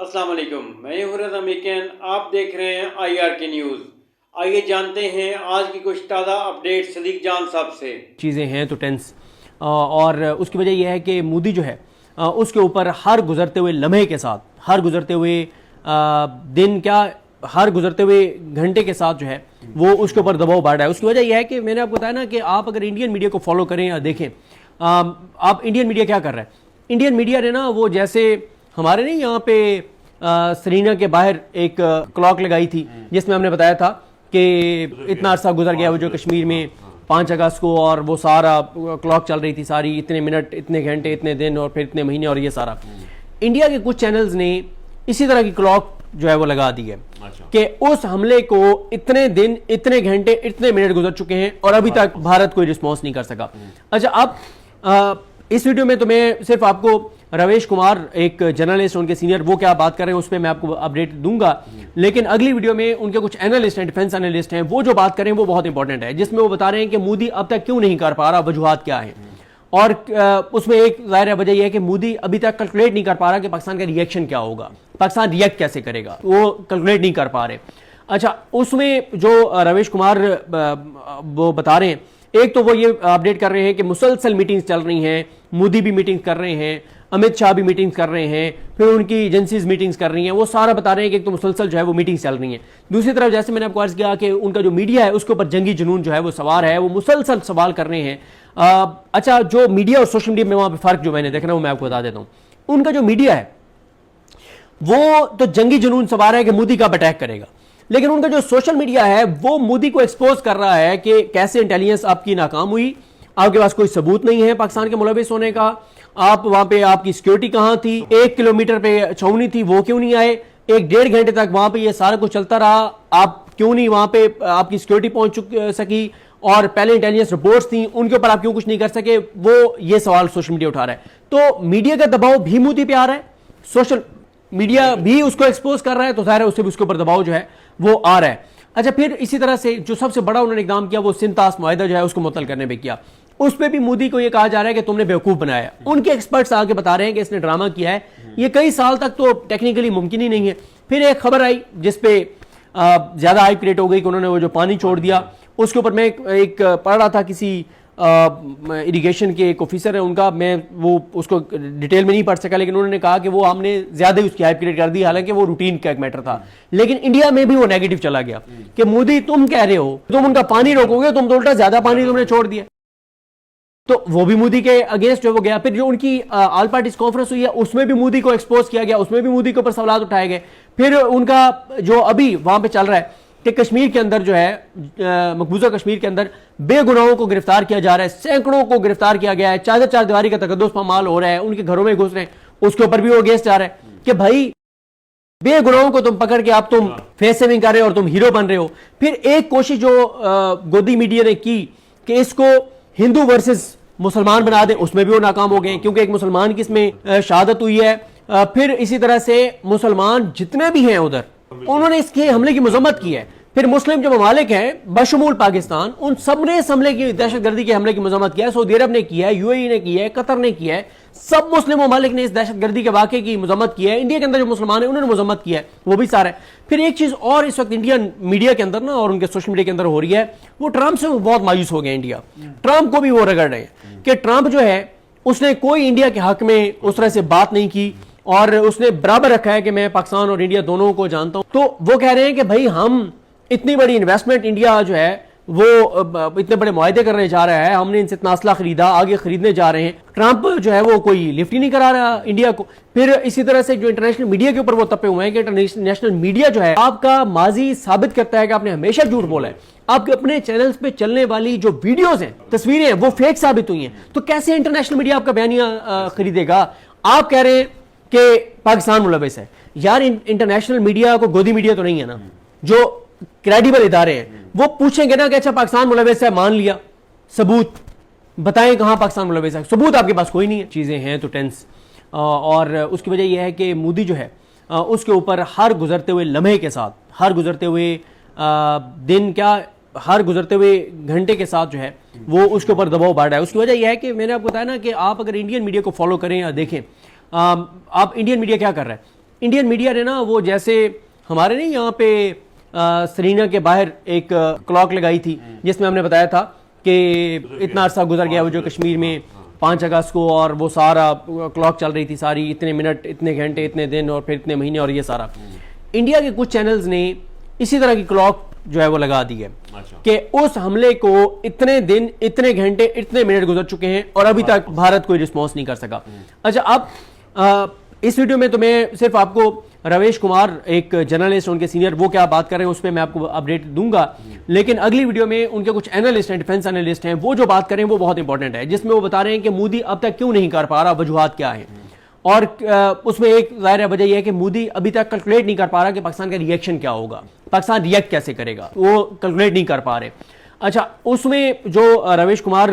السلام علیکم، میں ہوں رضا میکین، آپ دیکھ رہے ہیں IRK نیوز۔ آئیے جانتے ہیں آج کی کچھ تازہ اپڈیٹ صدیق جان صاحب سے۔ چیزیں ہیں تو ٹینس، اور اس کی وجہ یہ ہے کہ مودی جو ہے اس کے اوپر ہر گزرتے ہوئے لمحے کے ساتھ، ہر گزرتے ہوئے دن کیا، ہر گزرتے ہوئے گھنٹے کے ساتھ جو ہے وہ اس کے اوپر دباؤ بڑھ رہا ہے۔ اس کی وجہ یہ ہے کہ میں نے آپ کو بتایا نا کہ آپ اگر انڈین میڈیا کو فالو کریں یا دیکھیں، آپ انڈین میڈیا کیا کر رہا ہے، انڈین میڈیا نے نا وہ جیسے ہمارے نہیں یہاں پہ سرینا کے باہر ایک کلاک لگائی تھی جس میں ہم نے بتایا تھا کہ اتنا عرصہ گزر گیا وہ جو کشمیر میں 5 اگست کو، اور وہ سارا کلاک چل رہی تھی ساری، اتنے منٹ، اتنے گھنٹے، اتنے دن اور پھر اتنے مہینے، اور یہ سارا انڈیا کے کچھ چینلز نے اسی طرح کی کلاک جو ہے وہ لگا دی ہے کہ اس حملے کو اتنے دن، اتنے گھنٹے، اتنے منٹ گزر چکے ہیں اور ابھی تک بھارت کوئی رسپانس نہیں کر سکا۔ اچھا، اب اس ویڈیو میں تو میں صرف آپ کو رویش کمار ایک جرنلسٹ، ان کے سینئر، وہ کیا بات کر رہے ہیں اس پہ میں آپ کو اپڈیٹ دوں گا، لیکن اگلی ویڈیو میں ان کے کچھ اینالسٹ ہیں، ڈیفنس اینالسٹ ہیں، وہ جو بات کر رہے ہیں وہ بہت امپورٹنٹ ہے، جس میں وہ بتا رہے ہیں کہ مودی اب تک کیوں نہیں کر پا رہا، وجوہات کیا ہیں، اور اس میں ایک ظاہر وجہ یہ ہے کہ مودی ابھی تک کیلکولیٹ نہیں کر پا رہا کہ پاکستان کا ریئیکشن کیا ہوگا، پاکستان ریئیکٹ کیسے کرے گا، وہ کیلکولیٹ نہیں کر پا رہے۔ اچھا، اس میں جو رویش کمار وہ بتا رہے ہیں، ایک تو وہ یہ اپڈیٹ کر رہے ہیں کہ مسلسل میٹنگز چل رہی ہیں، مودی بھی میٹنگ کر رہے ہیں، امت شاہ بھی میٹنگز کر رہے ہیں، پھر ان کی ایجنسیز میٹنگز کر رہی ہیں، وہ سارا بتا رہے ہیں کہ ایک تو مسلسل جو ہے وہ میٹنگز چل رہی ہیں، دوسری طرف جیسے میں نے آپ کو عرض کیا کہ ان کا جو میڈیا ہے اس کے اوپر جنگی جنون جو ہے وہ سوار ہے، وہ مسلسل سوال کر رہے ہیں۔ اچھا، جو میڈیا اور سوشل میڈیا میں وہاں پہ فرق جو میں نے دیکھنا وہ میں آپ کو بتا دیتا ہوں۔ ان کا جو میڈیا ہے وہ تو جنگی جنون سوار ہے کہ مودی کا اٹیک کرے گا، لیکن ان کا جو سوشل میڈیا ہے وہ مودی کو ایکسپوز کر رہا ہے کہ کیسے انٹیلیجنس آپ کی ناکام ہوئی، آپ کے پاس کوئی ثبوت نہیں ہے پاکستان کے ملوث ہونے کا، آپ وہاں پہ آپ کی سیکیورٹی کہاں تھی، 1 کلومیٹر پہ چھاؤنی تھی وہ کیوں نہیں آئے، 1-1.5 گھنٹے تک وہاں پہ یہ سارا کچھ چلتا رہا، آپ کیوں نہیں وہاں پہ آپ کی سیکیورٹی پہنچ سکی، اور پہلے انٹیلیجنس رپورٹس تھیں ان کے اوپر آپ کیوں کچھ نہیں کر سکے، وہ یہ سوال سوشل میڈیا اٹھا رہا ہے۔ تو میڈیا کا دباؤ بھی مودی پہ آ رہا ہے، سوشل میڈیا بھی اس کو ایکسپوز کر رہا ہے، تو ظاہر ہے اس سے بھی اس کے اوپر دباؤ جو ہے وہ آ رہا ہے۔ اچھا، پھر اسی طرح سے جو سب سے بڑا انہوں نے اقدام کیا وہ سنتاس معاہدہ جو ہے اس کو معطل کرنے پہ کیا، اس پہ بھی مودی کو یہ کہا جا رہا ہے کہ تم نے بیوقوف بنایا۔ ان کے ایکسپرٹس آ کے بتا رہے ہیں کہ اس نے ڈرامہ کیا ہے، یہ کئی سال تک تو ٹیکنیکلی ممکن ہی نہیں ہے۔ پھر ایک خبر آئی جس پہ زیادہ ہائپ کریٹ ہو گئی کہ انہوں نے وہ جو پانی چھوڑ دیا، اس کے اوپر میں ایک پڑھ رہا تھا، کسی اریگیشن کے ایک آفیسر ہے ان کا، میں وہ اس کو ڈیٹیل میں نہیں پڑھ سکا، لیکن انہوں نے کہا کہ وہ ہم نے زیادہ اس کی ہائپ کریٹ کر دی، حالانکہ وہ روٹین کا ایک میٹر تھا، لیکن انڈیا میں بھی وہ نیگیٹو چلا گیا کہ مودی تم کہہ رہے ہو تم ان کا پانی روکو گے، تم تو الٹا زیادہ پانی تم نے چھوڑ دیا، تو وہ بھی مودی کے اگینسٹ جو وہ گیا۔ پھر جو ان کی آل پارٹیز کانفرنس ہوئی ہے اس میں بھی مودی کو ایکسپوز کیا گیا، اس میں بھی مودی کے اوپر سوالات اٹھائے گئے۔ پھر ان کا جو ابھی وہاں پہ چل رہا ہے کہ کشمیر کے اندر جو ہے، مقبوضہ کشمیر کے اندر بے گناہوں کو گرفتار کیا جا رہا ہے، سینکڑوں کو گرفتار کیا گیا ہے، چار دیواری کا تقدس پامال ہو رہا ہے، ان کے گھروں میں گھس رہے ہیں، اس کے اوپر بھی وہ اگینسٹ جا رہا ہے کہ بھائی بے گناہوں کو تم پکڑ کے اب تم فیس سیونگ کر رہے ہو اور تم ہیرو بن رہے ہو۔ پھر ایک کوشش جو گودی میڈیا نے کی کہ اس کو ہندو ورسز مسلمان بنا دیں، اس میں بھی وہ ناکام ہو گئے کیونکہ ایک مسلمان کی اس میں شہادت ہوئی ہے۔ پھر اسی طرح سے مسلمان جتنے بھی ہیں ادھر انہوں نے اس کے حملے کی مذمت کی ہے۔ پھر مسلم جو ممالک ہیں بشمول پاکستان، ان سب نے اس حملے کی، دہشت گردی کے حملے کی مذمت کیا ہے۔ سعودی عرب نے کیا ہے، UAE نے کیا ہے، قطر نے کیا ہے، سب مسلم ممالک نے اس دہشت گردی کے واقعے کی مذمت کی ہے۔ انڈیا کے اندر جو مسلمان ہیں انہوں نے مذمت کیا ہے، وہ بھی سارا ہے۔ پھر ایک چیز اور اس وقت انڈین میڈیا کے اندر نا اور ان کے سوشل میڈیا کے اندر ہو رہی ہے، وہ ٹرمپ سے بہت مایوس ہو گئے انڈیا، ٹرمپ کو بھی وہ رگڑ رہے ہیں کہ ٹرمپ جو ہے اس نے کوئی انڈیا کے حق میں اس طرح سے بات نہیں کی، اور اس نے برابر رکھا ہے کہ میں پاکستان اور انڈیا دونوں کو جانتا ہوں۔ تو وہ کہہ رہے ہیں کہ بھائی ہم اتنی بڑی انویسٹمنٹ انڈیا جو ہے وہ اتنے بڑے معاہدے کرنے جا رہا ہے، ہم نے ان سے اتنا اسلحہ خریدا، آگے خریدنے جا رہے ہیں، ٹرمپ جو ہے وہ کوئی لفٹ ہی نہیں کرا رہا انڈیا کو۔ پھر اسی طرح سے جو انٹرنیشنل میڈیا کے اوپر وہ تپے ہوئے ہیں کہ انٹرنیشنل میڈیا جو ہے آپ کا ماضی ثابت کرتا ہے کہ آپ نے ہمیشہ جھوٹ بولا ہے، آپ کے اپنے چینلز پہ چلنے والی جو ویڈیوز ہیں، تصویریں ہیں، وہ فیک ثابت ہوئی ہیں، تو کیسے انٹرنیشنل میڈیا آپ کا بیانیہ خریدے گا؟ آپ کہہ رہے ہیں کہ پاکستان ملوث ہے، یار انٹرنیشنل میڈیا کو گودی میڈیا تو نہیں ہے نا، جو کریڈیبل ادارے ہیں وہ پوچھیں گے نا کہ اچھا پاکستان ملوث ہے، مان لیا، ثبوت بتائیں کہاں پاکستان ملوث ہے، ثبوت آپ کے پاس کوئی نہیں ہے۔ چیزیں ہیں تو ٹینس، اور اس کی وجہ یہ ہے کہ مودی جو ہے اس کے اوپر ہر گزرتے ہوئے لمحے کے ساتھ، ہر گزرتے ہوئے دن کیا، ہر گزرتے ہوئے گھنٹے کے ساتھ جو ہے وہ اس کے اوپر دباؤ بڑھ رہا ہے۔ اس کی وجہ یہ ہے کہ میں نے آپ کو بتایا نا کہ آپ اگر انڈین میڈیا کو فالو کریں یا دیکھیں، آپ انڈین میڈیا کیا کر رہا ہے، انڈین میڈیا نے نا وہ جیسے ہمارے نہیں یہاں پہ سرینا کے باہر ایک کلاک لگائی تھی جس میں ہم نے بتایا تھا کہ اتنا عرصہ گزر گیا وہ جو کشمیر میں 5 اگست کو، اور وہ سارا کلاک چل رہی تھی ساری، اتنے منٹ اتنے گھنٹے اتنے دن اور پھر اتنے مہینے، اور یہ سارا انڈیا کے کچھ چینلز نے اسی طرح کی کلاک جو ہے وہ لگا دی ہے کہ اس حملے کو اتنے دن اتنے گھنٹے اتنے منٹ گزر چکے ہیں اور ابھی تک بھارت کوئی رسپانس نہیں کر سکا۔ اچھا، اب اس ویڈیو میں تو میں صرف آپ کو رویش کمار ایک جرنلسٹ ان کے سینئر وہ کیا بات کر رہے ہیں اس پہ میں آپ کو اپڈیٹ دوں گا، لیکن اگلی ویڈیو میں ان کے کچھ اینالسٹ ہیں، ڈیفنس اینالسٹ ہیں، وہ جو بات کریں وہ بہت امپورٹنٹ ہے، جس میں وہ بتا رہے ہیں کہ مودی اب تک کیوں نہیں کر پا رہا، وجوہات کیا ہیں، اور اس میں ایک ظاہر وجہ یہ ہے کہ مودی ابھی تک کیلکولیٹ نہیں کر پا رہا کہ پاکستان کا ریئیکشن کیا ہوگا، پاکستان ریئیکٹ کیسے کرے گا، وہ کیلکولیٹ نہیں کر پا رہے۔ اچھا، اس میں جو رویش کمار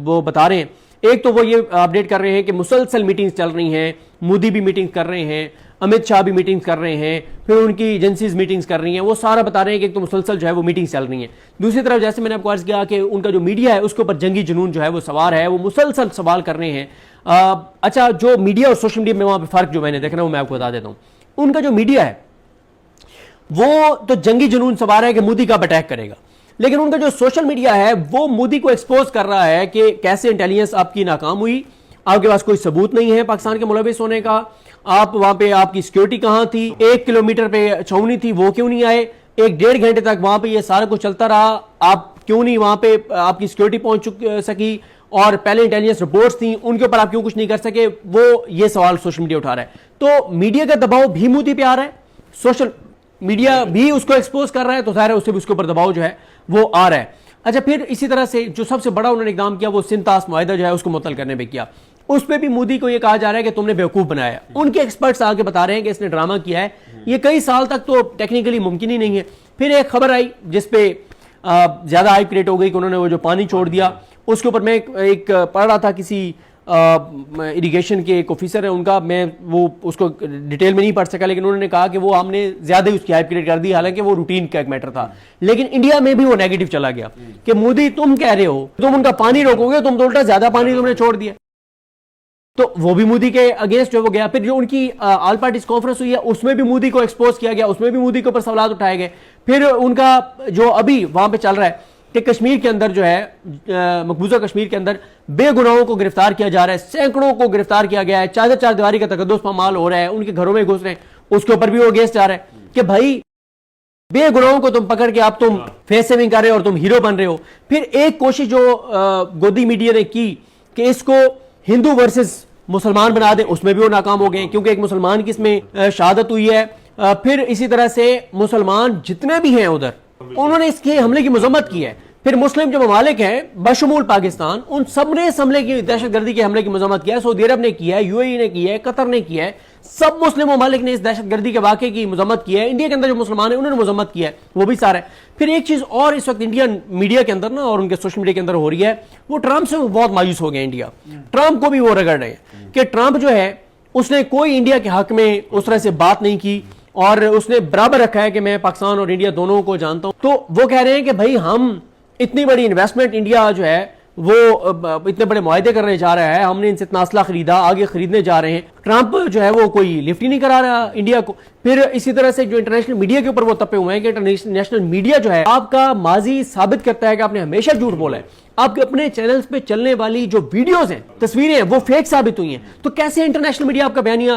وہ بتا رہے ہیں، ایک تو وہ یہ اپڈیٹ کر رہے ہیں کہ مسلسل میٹنگز چل رہی ہیں، مودی بھی میٹنگ کر رہے ہیں، امت شاہ بھی میٹنگز کر رہے ہیں، پھر ان کی ایجنسیز میٹنگز کر رہی ہیں، وہ سارا بتا رہے ہیں کہ ایک تو مسلسل جو ہے وہ میٹنگز چل رہی ہیں، دوسری طرف جیسے میں نے آپ کو عرض کیا کہ ان کا جو میڈیا ہے اس کے اوپر جنگی جنون جو ہے وہ سوار ہے، وہ مسلسل سوال کر رہے ہیں۔ اچھا، جو میڈیا اور سوشل میڈیا میں وہاں پہ فرق جو میں نے دیکھنا وہ میں آپ کو بتا دیتا ہوں۔ ان کا جو میڈیا ہے وہ تو جنگی جنون سوار ہے کہ مودی کب اٹیک کرے گا، لیکن ان کا جو سوشل میڈیا ہے وہ مودی کو ایکسپوز کر رہا ہے کہ کیسے انٹیلیجنس آپ کی ناکام ہوئی، آپ کے پاس کوئی ثبوت نہیں ہے پاکستان کے ملوث ہونے کا، آپ وہاں پہ آپ کی سیکیورٹی کہاں تھی، 1 کلومیٹر پہ چھاؤنی تھی وہ کیوں نہیں آئے، 1-1.5 گھنٹے تک وہاں پہ یہ سارا کچھ چلتا رہا، آپ کیوں نہیں وہاں پہ آپ کی سیکیورٹی پہنچ سکی، اور پہلے انٹیلیجنس رپورٹس تھیں ان کے اوپر آپ کیوں کچھ نہیں کر سکے، وہ یہ سوال سوشل میڈیا اٹھا رہا ہے۔ تو میڈیا کا دباؤ بھی مودی پہ آ رہا ہے، سوشل میڈیا بھی اس کو ایکسپوز کر رہا ہے، تو ظاہر ہے اس سے بھی اس کے اوپر دباؤ جو ہے وہ آ رہا ہے۔ اچھا، پھر اسی طرح سے جو سب سے بڑا انہوں نے اقدام کیا وہ سنتاس معاہدہ جو ہے اس کو معطل کرنے پہ کیا، اس پہ بھی مودی کو یہ کہا جا رہا ہے کہ تم نے بیوقوف بنایا۔ ان کے ایکسپرٹس آ کے بتا رہے ہیں کہ اس نے ڈرامہ کیا ہے، یہ کئی سال تک تو ٹیکنیکلی ممکن ہی نہیں ہے۔ پھر ایک خبر آئی جس پہ زیادہ ہائپ کریٹ ہو گئی کہ انہوں نے وہ جو پانی چھوڑ دیا، اس کے اوپر میں ایک پڑھ رہا تھا کسی اریگیشن کے ایک آفیسر ہے ان کا، میں وہ اس کو ڈیٹیل میں نہیں پڑھ سکا، لیکن انہوں نے کہا کہ وہ ہم نے زیادہ اس کی ہائپ کریٹ کر دی، حالانکہ وہ روٹین کا ایک میٹر تھا، لیکن انڈیا میں بھی وہ نیگیٹو چلا گیا کہ مودی تم کہہ رہے ہو تم ان کا پانی روکو گے، تم تو الٹا زیادہ پانی تم نے چھوڑ دیا، تو وہ بھی مودی کے اگینسٹ جو وہ گیا۔ پھر جو ان کی آل پارٹیز کانفرنس ہوئی ہے اس میں بھی مودی کو ایکسپوز کیا گیا، اس میں بھی مودی کے اوپر سوالات اٹھائے گئے۔ پھر ان کا جو ابھی وہاں پہ چل رہا ہے کہ کشمیر کے اندر جو ہے مقبوضہ کشمیر کے اندر بے گناہوں کو گرفتار کیا جا رہا ہے، سینکڑوں کو گرفتار کیا گیا ہے، چار دیواری کا تقدس پامال ہو رہا ہے، ان کے گھروں میں گھس رہے ہیں، اس کے اوپر بھی وہ اگینسٹ جا رہا ہے کہ بھائی بے گناہوں کو تم پکڑ کے اب تم فیس سیونگ کر رہے ہو اور تم ہیرو بن رہے ہو۔ پھر ایک کوشش جو گودی میڈیا نے کی کہ اس کو ہندو ورسز مسلمان بنا دے، اس میں بھی وہ ناکام ہو گئے کیونکہ ایک مسلمان کی اس میں شہادت ہوئی ہے۔ پھر اسی طرح سے مسلمان جتنے بھی ہیں ادھر انہوں نے اس کے حملے کی مذمت کی ہے۔ پھر مسلم جو ممالک ہیں بشمول پاکستان، ان سب نے اس حملے کی دہشت گردی کے حملے کی مذمت کیا ہے، سعودی عرب نے کیا ہے، یو اے ای نے کیا ہے، قطر نے کیا ہے، سب مسلم ممالک نے اس دہشت گردی کے واقعے کی مذمت کی ہے۔ انڈیا کے اندر جو مسلمان ہیں انہوں نے مذمت کیا ہے، وہ بھی سارا ہے۔ پھر ایک چیز اور اس وقت انڈین میڈیا کے اندر نا اور ان کے سوشل میڈیا کے اندر ہو رہی ہے، وہ ٹرمپ سے بہت مایوس ہو گیا انڈیا، ٹرمپ کو بھی وہ رگڑ رہے ہیں کہ ٹرمپ جو ہے اس نے کوئی انڈیا کے حق میں اس طرح سے بات نہیں کی اور اس نے برابر رکھا ہے کہ میں پاکستان اور انڈیا دونوں کو جانتا ہوں۔ تو وہ کہہ رہے ہیں کہ بھائی ہم اتنی بڑی انویسٹمنٹ انڈیا جو ہے وہ اتنے بڑے معاہدے کرنے جا رہا ہے، ہم نے ان سے اتنا اسلحہ خریدا، آگے خریدنے جا رہے ہیں، ٹرمپ جو ہے وہ کوئی لفٹ ہی نہیں کرا رہا انڈیا کو۔ پھر اسی طرح سے جو انٹرنیشنل میڈیا کے اوپر وہ تپے ہوئے ہیں کہ انٹرنیشنل میڈیا جو ہے آپ کا ماضی ثابت کرتا ہے کہ آپ نے ہمیشہ جھوٹ بولا ہے، آپ کے اپنے چینلز پہ چلنے والی جو ویڈیوز ہیں، تصویریں ہیں، وہ فیک ثابت ہوئی ہیں، تو کیسے انٹرنیشنل میڈیا آپ کا بیانیہ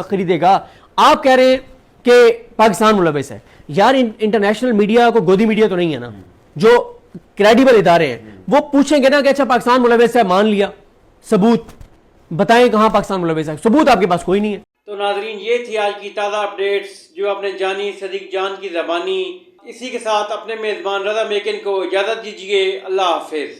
خریدے گا؟ آپ کہہ رہے ہیں کہ پاکستان ملوث ہے، یار انٹرنیشنل میڈیا کو گودی میڈیا تو نہیں ہے نا، جو کریڈیبل ادارے ہیں وہ پوچھیں گے نا کہ اچھا پاکستان ملوث ہے، مان لیا، ثبوت بتائیں کہاں پاکستان ملوث ہے، ثبوت آپ کے پاس کوئی نہیں ہے۔ تو ناظرین یہ تھی آج کی تازہ اپڈیٹس جو آپ نے جانی صدیق جان کی زبانی۔ اسی کے ساتھ اپنے میزبان رضا میکن کو اجازت دیجیے، اللہ حافظ۔